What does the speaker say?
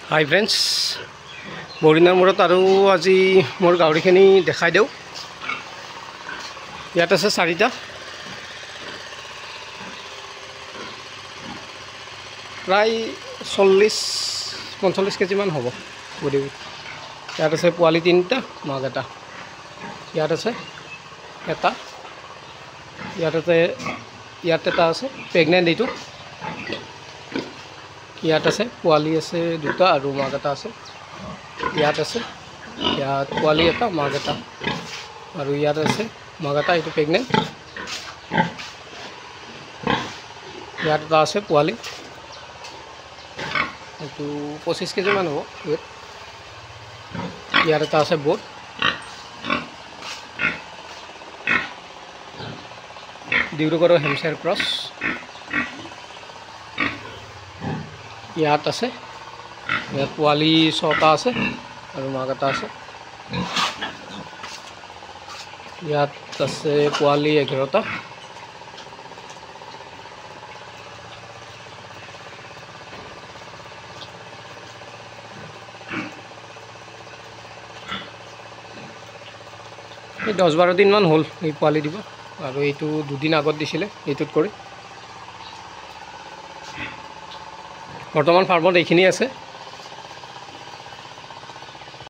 Hi friends बहुदिনৰ মূৰত আৰু আজি মোৰ গাহৰিখিনি দেখাই দেও। ইয়াত আছে 4টা প্ৰায় 40-45 কেজি মান হ'ব বডি। ইয়াত আছে পোৱালি 3টা মাগ এটা। ইয়াত আছে এটা, ইয়াত এটা আছে প্ৰেগনেন্ট এইটো। ইয়াত আছে পোৱালি আছে 2টা আৰু মাগ এটা আছে। ইয়াত আছে ইয়াত পোৱালি এটা মাগ এটা আৰু ইয়াত আছে মাগ এটা, এইটো প্ৰেগনেন্ট। ইয়াত এটা আছে পোৱালি, এইটো 25 কেজি মান হ'ব ৱেট। ইয়াত এটা আছে বোট। ডিব্ৰুগড়ৰ হেমচায়াৰ ক্ৰছ। ইয়াত আছে, ইয়াত পোৱালি 6টা আছে আৰু মাক এটা আছে। ইয়াত আছে পোৱালি 11টা। এই 10-12 দিন মান হ'ল এই পোৱালি দিব, আৰু এইটো 2 দিন আগত দিছিলে এইটোত কৰি। বৰ্তমান ফাৰ্মত এইখিনি আছে।